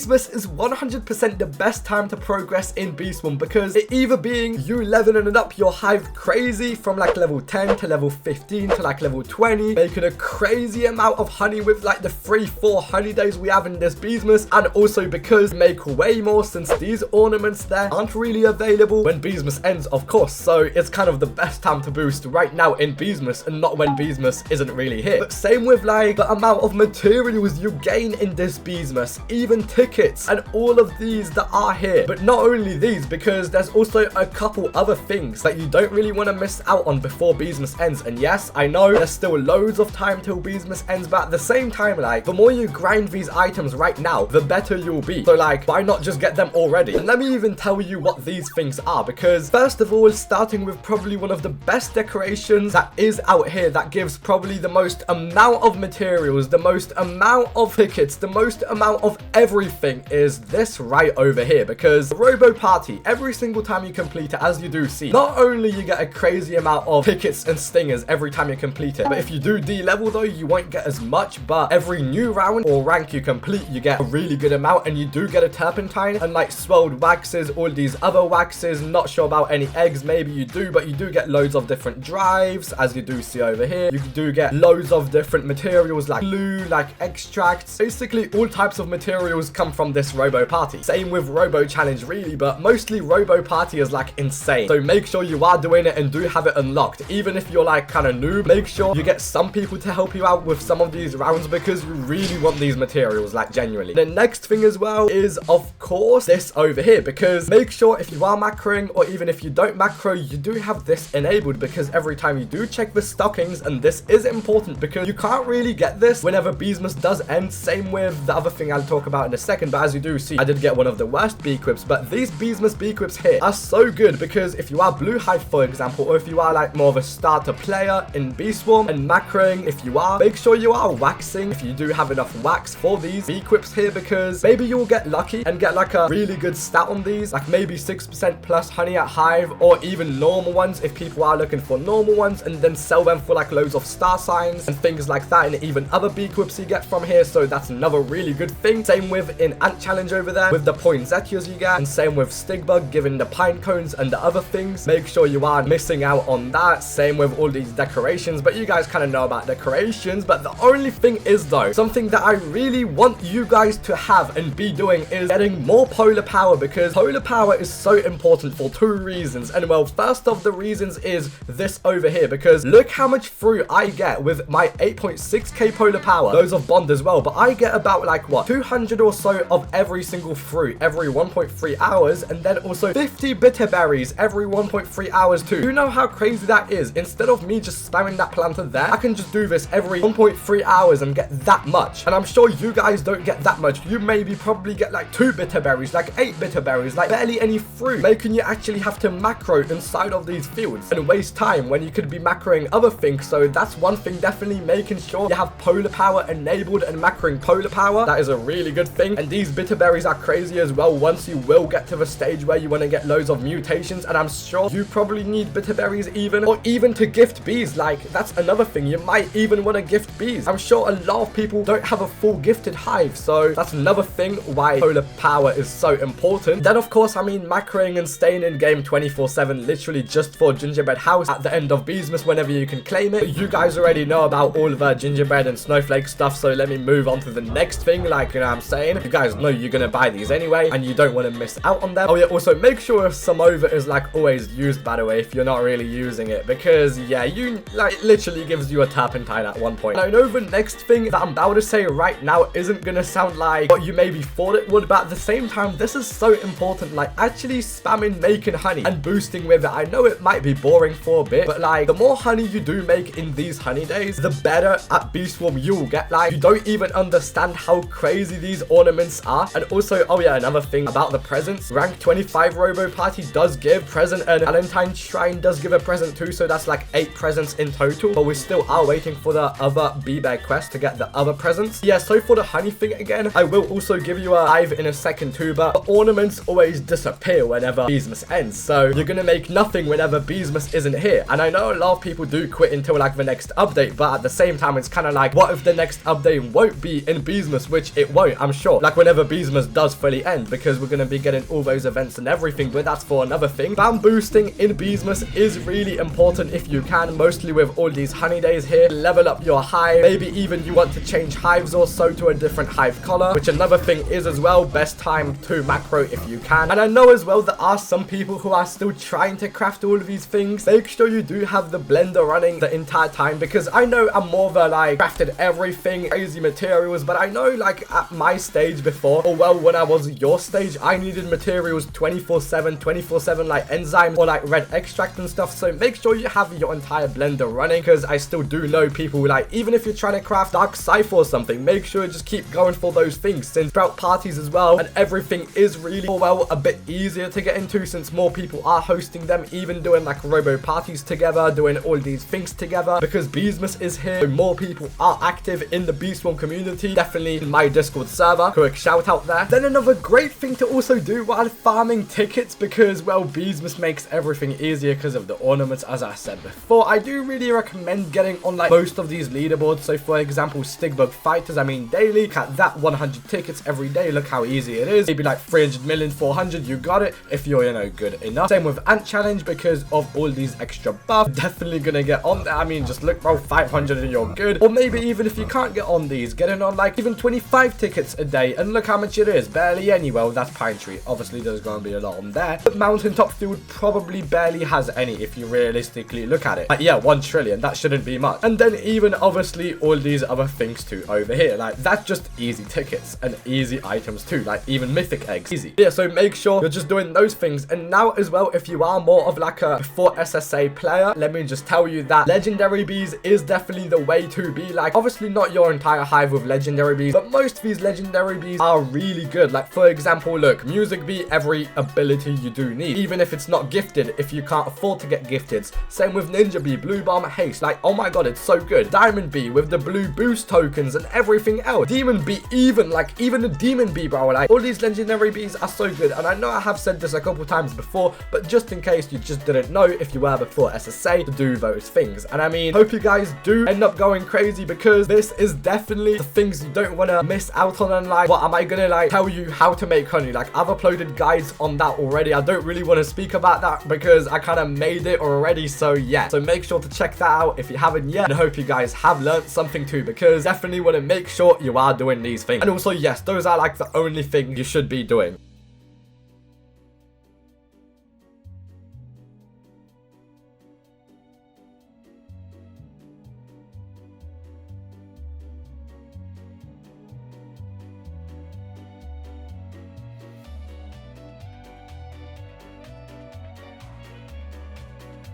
Beesmas is 100% the best time to progress in Beast 1 because it either being you leveling up your hive crazy from like level 10 to level 15 to like level 20, making a crazy amount of honey with like the 3-4 honey days we have in this Beesmas, and also because make way more since these ornaments there aren't really available when Beesmas ends, of course. So it's kind of the best time to boost right now in Beesmas and not when Beesmas isn't really here. But same with like the amount of materials you gain in this Beesmas, even tickets and all of these that are here. But not only these, because there's also a couple other things that you don't really want to miss out on before Beesmas ends. And yes, I know there's still loads of time till Beesmas ends, but at the same time, like, the more you grind these items right now, the better you'll be. So like, why not just get them already? And let me even tell you what these things are, because first of all, starting with probably one of the best decorations that is out here, that gives probably the most amount of materials, the most amount of tickets, the most amount of everything, is this right over here. Because the Robo party, every single time you complete it, as you do see, not only you get a crazy amount of tickets and stingers every time you complete it, but if you do D-level though, you won't get as much. But every new round or rank you complete, you get a really good amount, and you do get a turpentine and like swelled waxes, all these other waxes. Not sure about any eggs, maybe you do, but you do get loads of different drives, as you do see over here. You do get loads of different materials like glue, like extracts. Basically all types of materials come from this Robo party. Same with Robo challenge really, but mostly Robo party is like insane. So make sure you are doing it and do have it unlocked. Even if you're like kind of noob, make sure you get some people to help you out with some of these rounds, because you really want these materials, like genuinely. The next thing as well is of course this over here, because make sure if you are macroing, or even if you don't macro, you do have this enabled, because every time you do check the stockings, and this is important because you can't really get this whenever Beesmas does end. Same with the other thing I'll talk about in a second, but as you do see, I did get one of the worst bee equips, but these Beesmas bee equips here are so good, because if you are blue hive for example, or if you are like more of a starter player in bee swarm and macroing, if you are, make sure you are waxing if you do have enough wax for these bee equips here, because maybe you'll get lucky and get like a really good stat on these, like maybe 6% plus honey at hive, or even normal ones if people are looking for normal ones, and then sell them for like loads of star signs and things like that, and even other bee equips you get from here. So that's another really good thing. Same with in ant challenge over there with the poinsettias you get, and same with stigbug giving the pine cones and the other things. Make sure you aren't missing out on that. Same with all these decorations, but you guys kind of know about decorations. But the only thing is though, something that I really want you guys to have and be doing is getting more polar power, because polar power is so important for 2 reasons. And well, first of the reasons is this over here, because look how much fruit I get with my 8.6k polar power, those of bond as well, but I get about like what, 200 or so of every single fruit every 1.3 hours, and then also 50 bitter berries every 1.3 hours too. You know how crazy that is? Instead of me just spamming that planter there, I can just do this every 1.3 hours and get that much. And I'm sure you guys don't get that much. You maybe probably get like 2 bitter berries, like 8 bitter berries, like barely any fruit, making you actually have to macro inside of these fields and waste time when you could be macroing other things. So that's one thing, definitely making sure you have polar power enabled and macroing polar power. That is a really good thing. And these bitter berries are crazy as well once you will get to the stage where you want to get loads of mutations, and I'm sure you probably need bitter berries even, or even to gift bees. Like that's another thing, you might even want to gift bees. I'm sure a lot of people don't have a full gifted hive, so that's another thing why polar power is so important. Then of course, I mean, macroing and staying in game 24/7 literally just for gingerbread house at the end of Beesmas whenever you can claim it. You guys already know about all the gingerbread and snowflake stuff, so let me move on to the next thing. Like, you know what I'm saying, you guys know you're gonna buy these anyway and you don't want to miss out on them. Oh yeah, also make sure some of it is like always used, by the way, if you're not really using it, because yeah, you like literally gives you a turpentine at one point. And I know the next thing that I'm about to say right now isn't gonna sound like what you maybe thought it would, but at the same time this is so important, like actually spamming making honey and boosting with it. I know it might be boring for a bit, but like the more honey you do make in these honey days, the better at Bee Swarm you'll get. Like you don't even understand how crazy these ornaments are. And also, oh yeah, another thing about the presents, rank 25 Robo party does give present, and Valentine's Shrine does give a present too, so that's like 8 presents in total, but we still are waiting for the other bee bag quest to get the other presents. Yeah, so for the honey thing again, I will also give you a hive in a second too, but the ornaments always disappear whenever Beesmas ends, so you're gonna make nothing whenever Beesmas isn't here. And I know a lot of people do quit until like the next update, but at the same time it's kind of like, what if the next update won't be in Beesmas, which it won't, I'm sure. Like like whenever Beesmas does fully end, because we're going to be getting all those events and everything, but that's for another thing. Spam boosting in Beesmas is really important if you can, mostly with all these honey days here. Level up your hive, maybe even you want to change hives or so to a different hive color, which another thing is as well, best time to macro if you can. And I know as well there are some people who are still trying to craft all of these things. Make sure you do have the blender running the entire time, because I know I'm more of a like crafted everything, crazy materials, but I know like at my stage before, or well when I was your stage, I needed materials 24/7 like enzymes or like red extract and stuff. So make sure you have your entire blender running, because I still do know people like, even if you're trying to craft dark cipher or something, make sure you just keep going for those things, since throughout parties as well, and everything is really well a bit easier to get into since more people are hosting them, even doing like Robo parties together, doing all these things together, because Beesmas is here, so more people are active in the Beesmas community. Definitely in my Discord server, quick shout out there. Then another great thing to also do while farming tickets, because well Beesmas makes everything easier because of the ornaments. As I said before, I do really recommend getting on like most of these leaderboards. So for example, Stigbug Fighters, I mean daily, look at that, 100 tickets every day, look how easy it is. Maybe like 300 million, 400, you got it if you're, you know, good enough. Same with Ant Challenge, because of all these extra buffs, definitely gonna get on there. I mean, just look bro, 500 and you're good. Or maybe even if you can't get on these, getting on like even 25 tickets a day, and look how much it is, barely any. Well, that's Pine Tree, obviously there's gonna be a lot on there, but Mountaintop Field probably barely has any if you realistically look at it. Like yeah, 1 trillion, that shouldn't be much. And then even obviously all these other things too over here, like that's just easy tickets and easy items too, like even mythic eggs, easy. Yeah, so make sure you're just doing those things. And now as well, if you are more of like a FortniteSSA player, let me just tell you that legendary bees is definitely the way to be. Like obviously not your entire hive with legendary bees, but most of these legendary bees are really good. Like for example, look, music bee, every ability you do need, even if it's not gifted, if you can't afford to get gifted. Same with ninja bee, blue bomb, haste, like oh my god, it's so good. Diamond bee with the blue boost tokens and everything else. Demon bee, even the demon bee, bro, like all these legendary bees are so good. And I know I have said this a couple times before, but just in case you just didn't know, if you were before SSA, to do those things. And I mean, hope you guys do end up going crazy, because this is definitely the things you don't want to miss out on. And like, what am I gonna like tell you how to make honey? Like I've uploaded guides on that already. I don't really want to speak about that because I kind of made it already. So yeah, so make sure to check that out if you haven't yet, and I hope you guys have learned something too, because definitely want to make sure you are doing these things. And also yes, those are like the only things you should be doing.